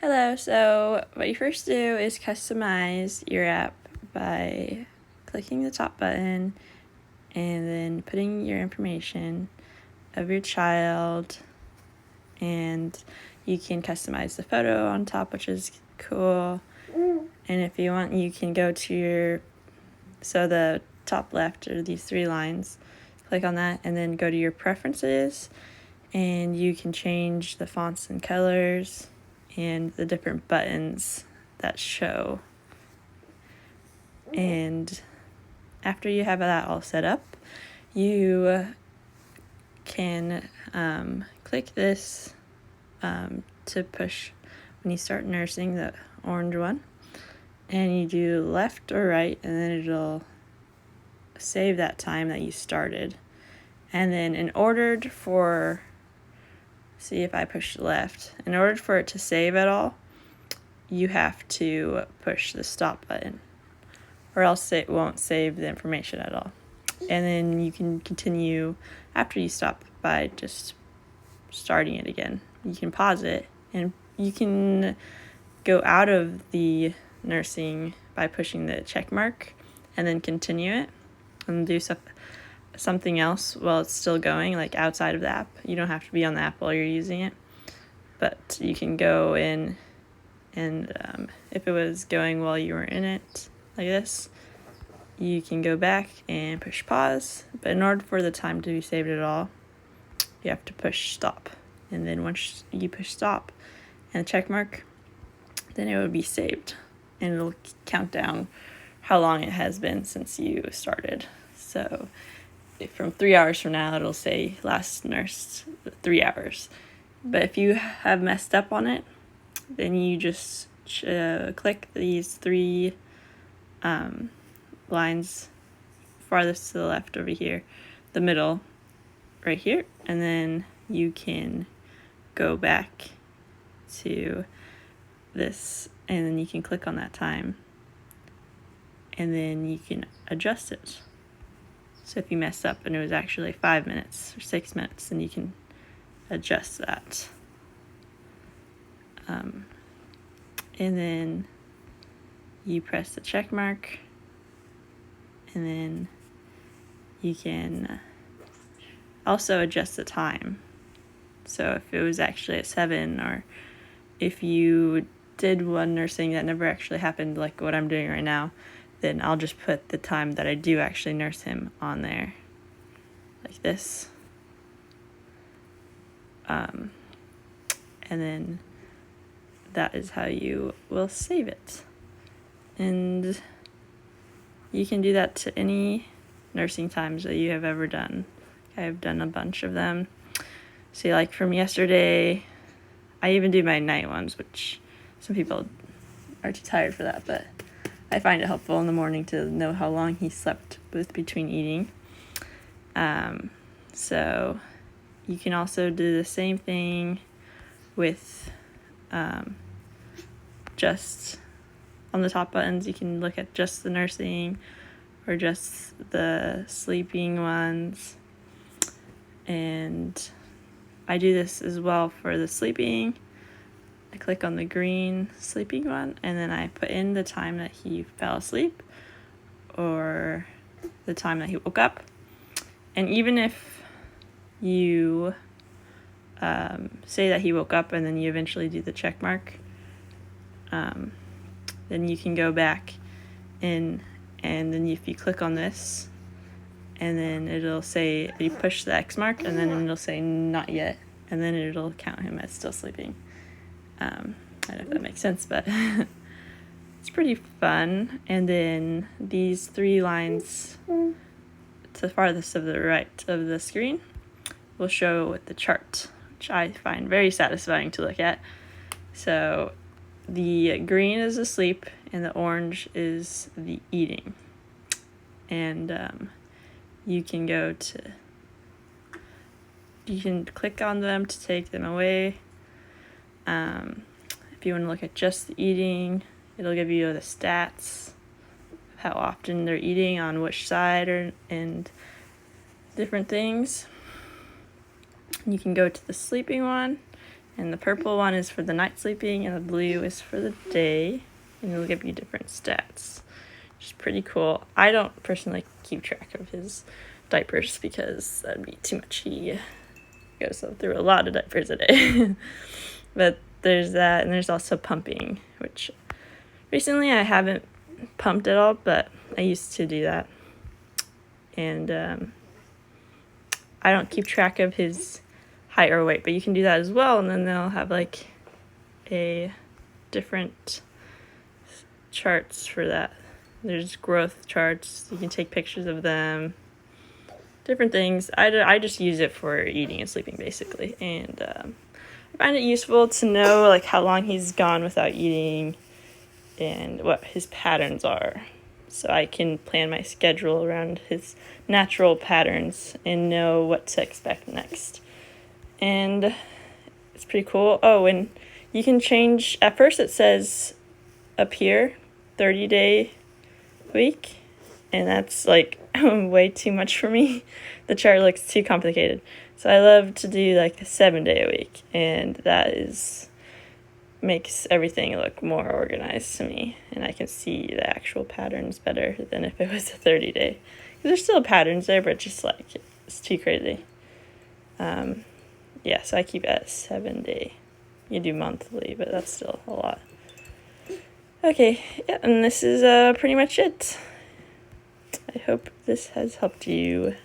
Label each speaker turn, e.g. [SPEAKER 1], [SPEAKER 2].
[SPEAKER 1] Hello, so what you first do is customize your app by clicking the top button and then putting your information of your child, and you can customize the photo on top, which is cool. And if you want, you can go to the top left are these three lines, click on that and then go to your preferences, and you can change the fonts and colors and the different buttons that show. And after you have that all set up, you can click this to push when you start nursing, the orange one, and you do left or right, and then it'll save that time that you started. And then see if I push left, in order for it to save at all, you have to push the stop button, or else it won't save the information at all. And then you can continue after you stop by just starting it again. You can pause it, and you can go out of the nursing by pushing the check mark and then continue it and do something else while it's still going, like outside of the app. You don't have to be on the app while you're using it, but you can go in and if it was going while you were in it like this, you can go back and push pause. But in order for the time to be saved at all, you have to push stop. And then once you push stop and the check mark, then it would be saved, and it'll count down how long it has been since you started. So from 3 hours from now, it'll say last nursed 3 hours. But if you have messed up on it, then you just click these three lines farthest to the left over here, the middle right here, and then you can go back to this, and then you can click on that time, and then you can adjust it. So if you messed up and it was actually 5 minutes or 6 minutes, then you can adjust that. And then you press the check mark, and then you can also adjust the time. So if it was actually at 7, or if you did one nursing that never actually happened, like what I'm doing right now, then I'll just put the time that I do actually nurse him on there, like this. And then that is how you will save it. And you can do that to any nursing times that you have ever done. I've done a bunch of them. See, like from yesterday, I even do my night ones, which some people are too tired for that, but I find it helpful in the morning to know how long he slept between eating. So you can also do the same thing with just on the top buttons. You can look at just the nursing or just the sleeping ones. And I do this as well for the sleeping. I click on the green sleeping one, and then I put in the time that he fell asleep or the time that he woke up. And even if you say that he woke up and then you eventually do the check mark, then you can go back in, and then if you click on this, and then it'll say you push the X mark, and then it'll say not yet, and then it'll count him as still sleeping. I don't know if that makes sense, but it's pretty fun. And then these three lines to the farthest of the right of the screen will show with the chart, which I find very satisfying to look at. So the green is the sleep, and the orange is the eating. And you can click on them to take them away. If you want to look at just the eating, it'll give you the stats, how often they're eating on which side, and different things. You can go to the sleeping one, And the purple one is for the night sleeping, and the blue is for the day. And it'll give you different stats, which is pretty cool. I don't personally keep track of his diapers because that'd be too much. He goes through a lot of diapers a day. But there's that, and there's also pumping, which recently I haven't pumped at all, but I used to do that. And I don't keep track of his height or weight, but you can do that as well, and then they'll have like a different charts for that. There's growth charts, you can take pictures of them, different things. I just use it for eating and sleeping basically, and I find it useful to know like how long he's gone without eating and what his patterns are, so I can plan my schedule around his natural patterns and know what to expect next. And it's pretty cool. Oh, and you can change, at first it says up here 30-day week, and that's like way too much for me. The chart looks too complicated, so I love to do like a 7-day a week, and that makes everything look more organized to me, and I can see the actual patterns better than if it was a 30-day, because there's still patterns there, but just like it's too crazy. Yeah, so I keep it at 7-day. You do monthly, but that's still a lot. Okay, yeah, and this is pretty much it. I hope this has helped you